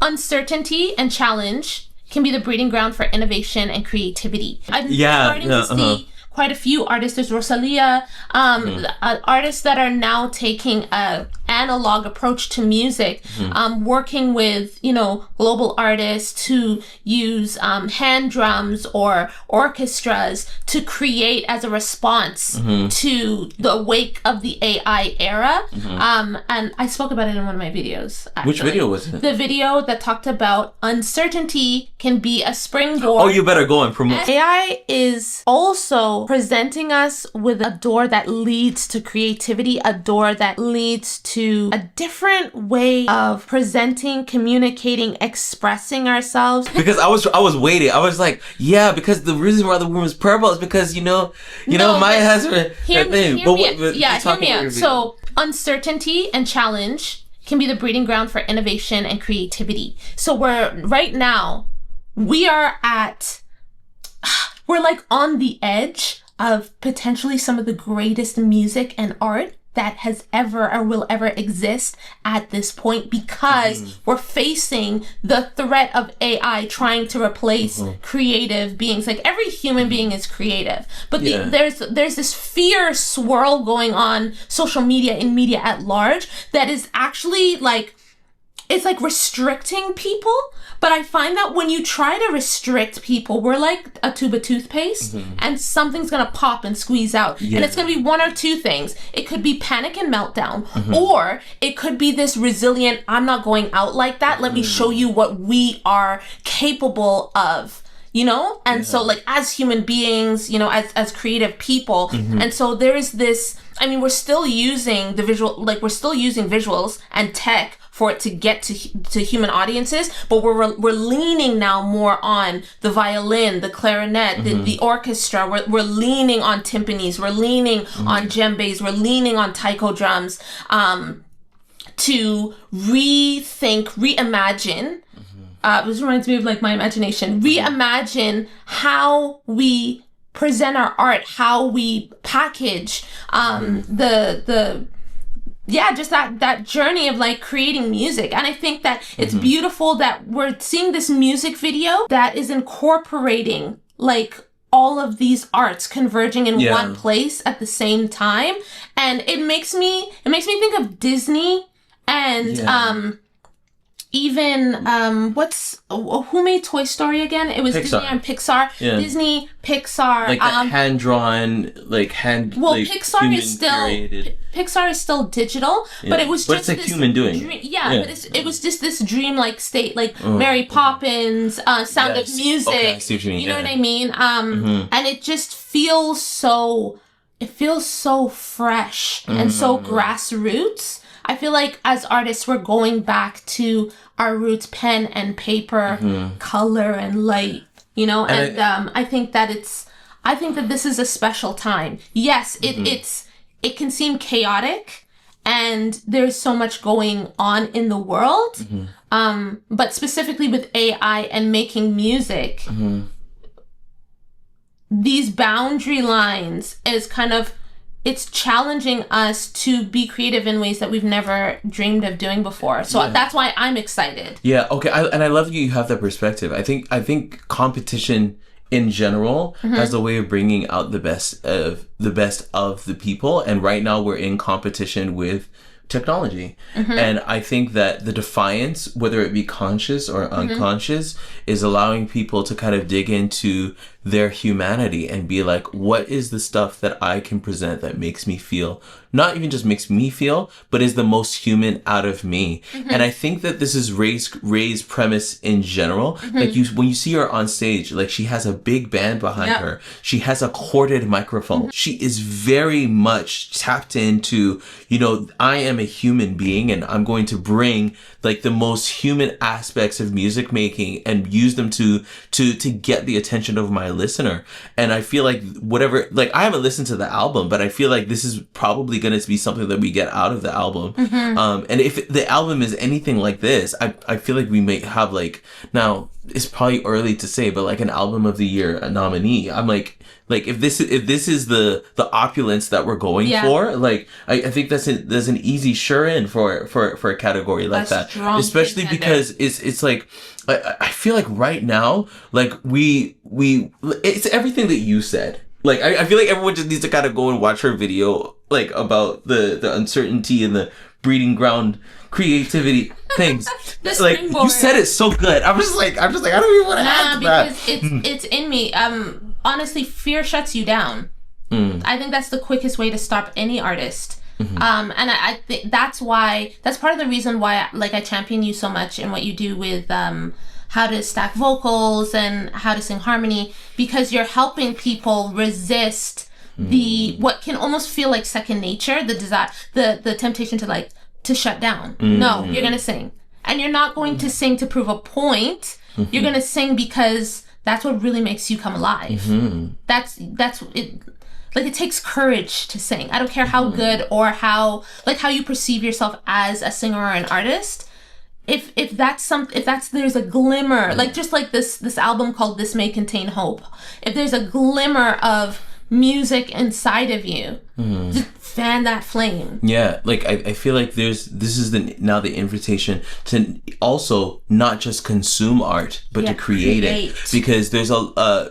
uncertainty and challenge can be the breeding ground for innovation and creativity. I'm starting to see quite a few artists. There's Rosalia, artists that are now taking a analog approach to music, working with, global artists who use hand drums or orchestras to create as a response to the wake of the AI era. And I spoke about it in one of my videos, actually. Which video was it? The video that talked about uncertainty can be a springboard. Oh, you better go and promote. AI is also presenting us with a door that leads to creativity, a door that leads to a different way of presenting, communicating, expressing ourselves. Because I was waiting. I was like, yeah, because the reason why the room is purple is because Maya has her thing. Hear me out. So uncertainty and challenge can be the breeding ground for innovation and creativity. So we're like on the edge of potentially some of the greatest music and art that has ever or will ever exist at this point, because we're facing the threat of AI trying to replace creative beings. Like, every human being is creative, but there's this fear swirl going on social media and media at large that is actually it's like restricting people. But I find that when you try to restrict people, we're like a tube of toothpaste, and something's going to pop and squeeze out. And it's going to be one or two things. It could be panic and meltdown, or it could be this resilient, I'm not going out like that. Let me show you what we are capable of. And so, like, as human beings, as creative people. And so there is this, we're still using we're still using visuals and tech for it to get to human audiences, but we're leaning now more on the violin, the clarinet, the orchestra. We're leaning on timpanis, we're leaning on djembes, we're leaning on taiko drums, to rethink, reimagine. This reminds me of my imagination. Reimagine how we present our art, how we package just that journey of creating music. And I think that it's beautiful that we're seeing this music video that is incorporating all of these arts converging in one place at the same time. And it makes me think of Disney and even who made Toy Story again? It was Pixar. Disney and Pixar. Yeah. Disney, Pixar. Hand drawn, Pixar is still digital, but it was just it's human doing. But it was just this dreamlike state, Mary Poppins, Sound of Music. Okay, I see what you mean. You know what I mean? And it just feels so fresh and so grassroots. I feel like as artists, we're going back to our roots, pen and paper, color and light, I think that this is a special time. Yes, it can seem chaotic and there's so much going on in the world. But specifically with AI and making music, these boundary lines is it's challenging us to be creative in ways that we've never dreamed of doing before. So that's why I'm excited. Yeah, okay. I love that you have that perspective. I think competition in general has a way of bringing out the best of the people. And right now we're in competition with technology. And I think that the Defiance, whether it be conscious or unconscious, is allowing people to kind of dig into their humanity and be like, what is the stuff that I can present that makes me feel, not even just makes me feel, but is the most human out of me. And I think that this is Ray's premise in general. When you see her on stage, she has a big band behind her. She has a corded microphone. She is very much tapped into, I am a human being and I'm going to bring the most human aspects of music making and use them to get the attention of my listener. And I feel like I haven't listened to the album, but I feel like this is probably really going to be something that we get out of the album. And if the album is anything like this, I feel like we may have like, now it's probably early to say, but like an album of the year nominee. I'm like if this is the opulence that we're going for, like I think that's an easy sure in for a category like that, especially because it's like I feel like right now, like we it's everything that you said. Like I feel like everyone just needs to kind of go and watch her video, like about the uncertainty and the breeding ground creativity things. Like you said it so good. I'm just like I don't even want to ask that. Because it's in me. Honestly, fear shuts you down. I think that's the quickest way to stop any artist. And I think that's part of the reason why I champion you so much in what you do with how to stack vocals and how to sing harmony, because you're helping people resist what can almost feel like second nature, the desire, the temptation to shut down. No, you're gonna sing, and you're not going to sing to prove a point. You're gonna sing because that's what really makes you come alive. That's it. Like, it takes courage to sing. I don't care how good or how you perceive yourself as a singer or an artist. If there's a glimmer, like just like this album called This May Contain Hope. If there's a glimmer of music inside of you, just fan that flame. Yeah, like I feel like this is now the invitation to also not just consume art, but to create it. Because there's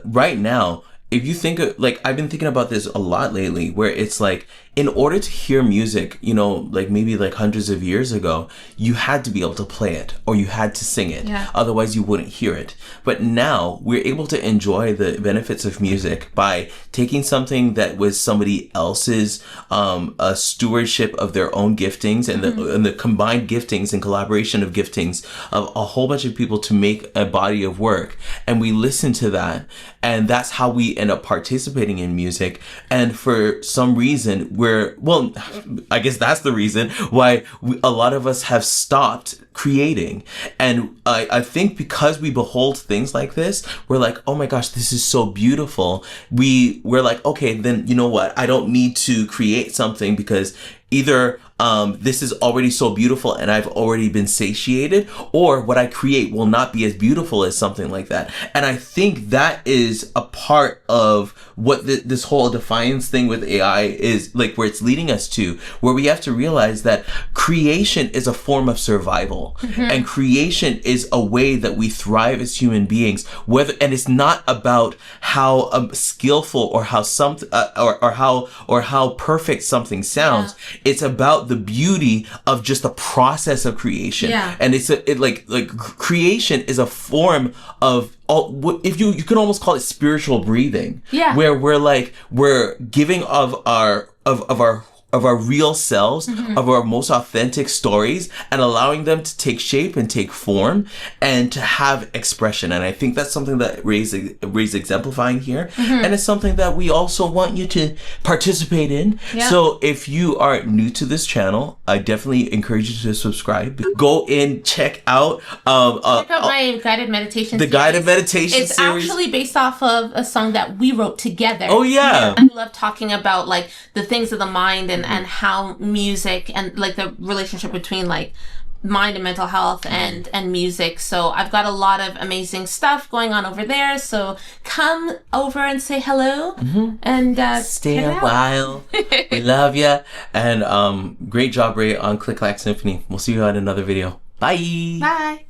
right now, if you think of, like, I've been thinking about this a lot lately, where it's like, in order to hear music, you know, like maybe like hundreds of years ago, you had to be able to play it or you had to sing it. Otherwise you wouldn't hear it. But now we're able to enjoy the benefits of music by taking something that was somebody else's a stewardship of their own giftings and the combined giftings and collaboration of giftings of a whole bunch of people to make a body of work. And we listen to that, and that's how we end up participating in music. And for some reason, I guess that's the reason why a lot of us have stopped creating. And I think because we behold things like this, we're like, oh my gosh, this is so beautiful. We're like, okay, then you know what? I don't need to create something because either this is already so beautiful and I've already been satiated, or what I create will not be as beautiful as something like that. And I think that is a part of what this whole Defiance thing with AI is, like, where it's leading us to, where we have to realize that creation is a form of survival, and creation is a way that we thrive as human beings. And it's not about how skillful or how or how perfect something sounds. It's about the beauty of just the process of creation. And like creation is a form of, if you can almost call it spiritual breathing. Where we're giving of our real selves, of our most authentic stories, and allowing them to take shape and take form and to have expression. And I think that's something that Ray's exemplifying here. And it's something that we also want you to participate in. So if you are new to this channel, I definitely encourage you to subscribe. Go in, check out my guided meditation series. Guided meditation it's series. It's actually based off of a song that we wrote together. Oh yeah. I love talking about like the things of the mind and how music and like the relationship between like mind and mental health and music. So I've got a lot of amazing stuff going on over there. So come over and say hello and stay a while. We love ya. And great job, Ray, on Click Clack Symphony. We'll see you on another video. Bye. Bye.